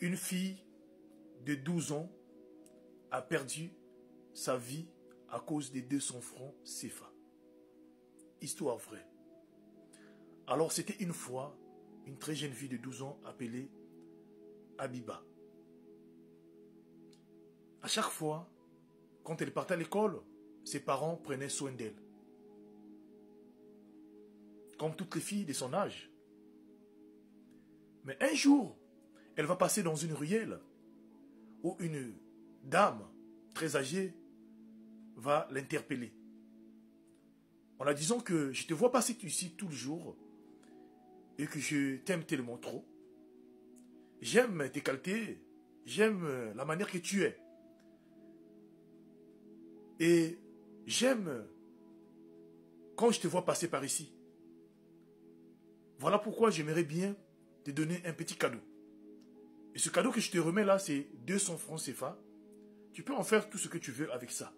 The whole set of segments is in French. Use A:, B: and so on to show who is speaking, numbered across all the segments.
A: Une fille de 12 ans a perdu sa vie à cause des 200 francs CFA. Histoire vraie. Alors c'était une fois une très jeune fille de 12 ans appelée Abiba. À chaque fois, quand elle partait à l'école, ses parents prenaient soin d'elle. Comme toutes les filles de son âge. Mais un jour, elle va passer dans une ruelle où une dame très âgée va l'interpeller. En la disant que je te vois passer ici tout le jour et que je t'aime tellement trop. J'aime tes qualités, j'aime la manière que tu es. Et j'aime quand je te vois passer par ici. Voilà pourquoi j'aimerais bien te donner un petit cadeau. Et ce cadeau que je te remets là, c'est 200 francs CFA. Tu peux en faire tout ce que tu veux avec ça.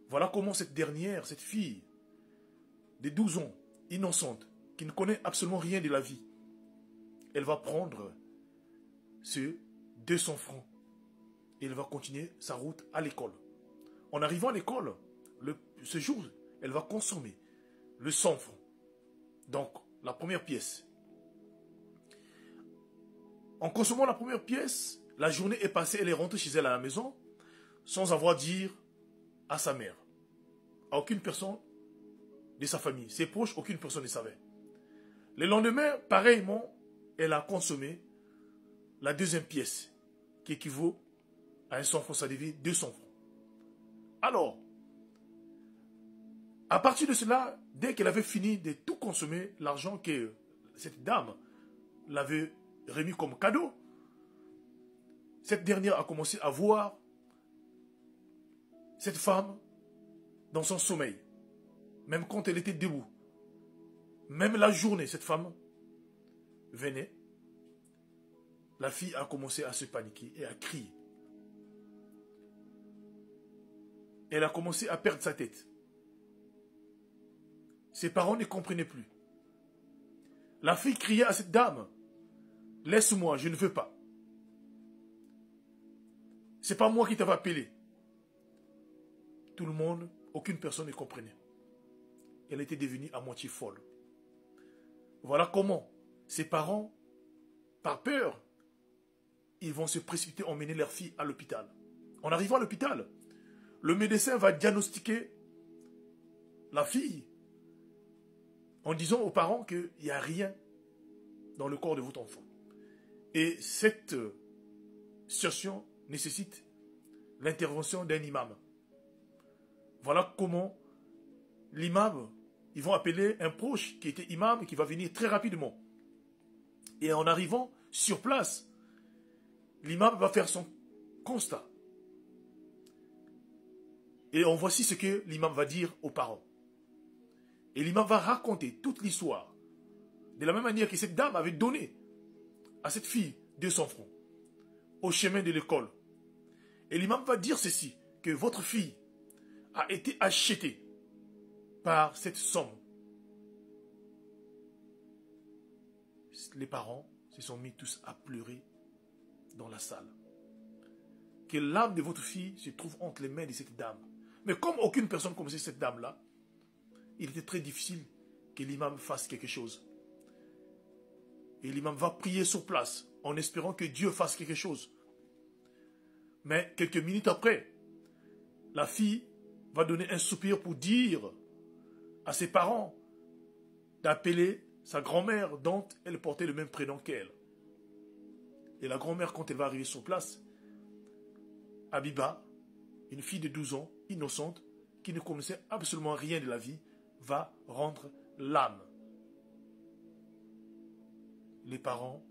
A: Voilà comment cette dernière, cette fille de 12 ans, innocente, qui ne connaît absolument rien de la vie, elle va prendre ce 200 francs et elle va continuer sa route à l'école. En arrivant à l'école, ce jour, elle va consommer le 100 francs. Donc, la première pièce. En consommant la première pièce, la journée est passée, elle est rentrée chez elle à la maison, sans avoir dit à sa mère, à aucune personne de sa famille, ses proches, aucune personne ne savait. Le lendemain, pareillement, elle a consommé la deuxième pièce, qui équivaut à un 100 francs, ça devient 200 francs. Alors, à partir de cela, dès qu'elle avait fini de tout consommer, l'argent que cette dame l'avait remis comme cadeau, cette dernière a commencé à voir cette femme dans son sommeil, même quand elle était debout. Même la journée, cette femme venait. La fille a commencé à se paniquer et à crier. Elle a commencé à perdre sa tête. Ses parents ne comprenaient plus. La fille criait à cette dame, « Laisse-moi, je ne veux pas. C'est pas moi qui t'avais appelé. » Tout le monde, aucune personne ne comprenait. Elle était devenue à moitié folle. Voilà comment ses parents, par peur, ils vont se précipiter, emmener leur fille à l'hôpital. En arrivant à l'hôpital, le médecin va diagnostiquer la fille en disant aux parents qu'il n'y a rien dans le corps de votre enfant. Et cette situation nécessite l'intervention d'un imam. Voilà comment l'imam, ils vont appeler un proche qui était imam, qui va venir très rapidement. Et en arrivant sur place, l'imam va faire son constat. Et on voici ce que l'imam va dire aux parents. Et l'imam va raconter toute l'histoire. De la même manière que cette dame avait donné à cette fille 200 francs au chemin de l'école. Et l'imam va dire ceci, que votre fille a été achetée par cette somme. Les parents se sont mis tous à pleurer dans la salle. Que l'âme de votre fille se trouve entre les mains de cette dame. Mais comme aucune personne connaissait cette dame-là, il était très difficile que l'imam fasse quelque chose. Et l'imam va prier sur place en espérant que Dieu fasse quelque chose. Mais quelques minutes après, la fille va donner un soupir pour dire à ses parents d'appeler sa grand-mère dont elle portait le même prénom qu'elle. Et la grand-mère, quand elle va arriver sur place, Abiba, une fille de 12 ans, innocente, qui ne connaissait absolument rien de la vie, va rendre l'âme. Les parents,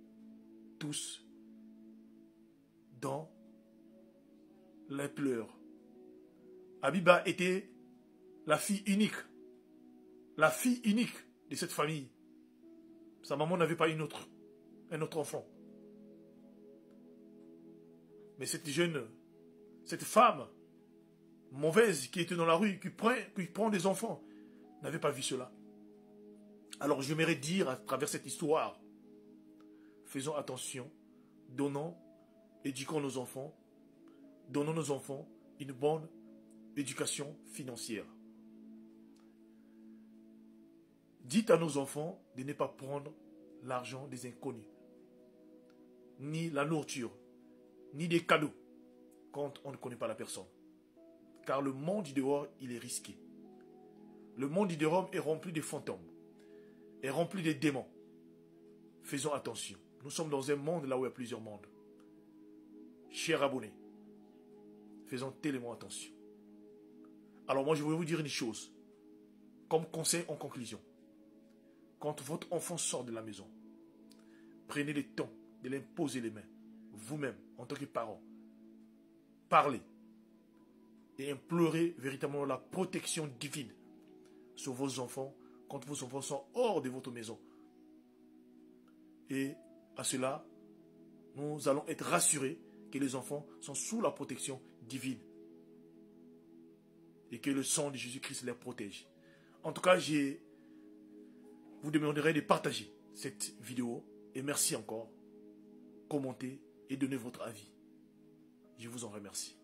A: tous, dans les pleurs. Abiba était la fille unique de cette famille. Sa maman n'avait pas un autre enfant. Mais cette femme mauvaise qui était dans la rue, qui prend des enfants, n'avait pas vu cela. Alors j'aimerais dire à travers cette histoire, faisons attention, donnons éduquons nos enfants, donnons nos enfants une bonne éducation financière. Dites à nos enfants de ne pas prendre l'argent des inconnus, ni la nourriture, ni des cadeaux quand on ne connaît pas la personne. Car le monde du dehors, il est risqué. Le monde du dehors est rempli de fantômes, est rempli de démons. Faisons attention. Nous sommes dans un monde là où il y a plusieurs mondes. Chers abonnés, faisons tellement attention. Alors moi, je vais vous dire une chose, comme conseil en conclusion. Quand votre enfant sort de la maison, prenez le temps de l'imposer les mains, vous-même, en tant que parent. Parlez et implorez véritablement la protection divine sur vos enfants quand vos enfants sont hors de votre maison. Et à cela, nous allons être rassurés que les enfants sont sous la protection divine et que le sang de Jésus-Christ les protège. En tout cas, je vous demanderai de partager cette vidéo et merci encore. Commentez et donnez votre avis. Je vous en remercie.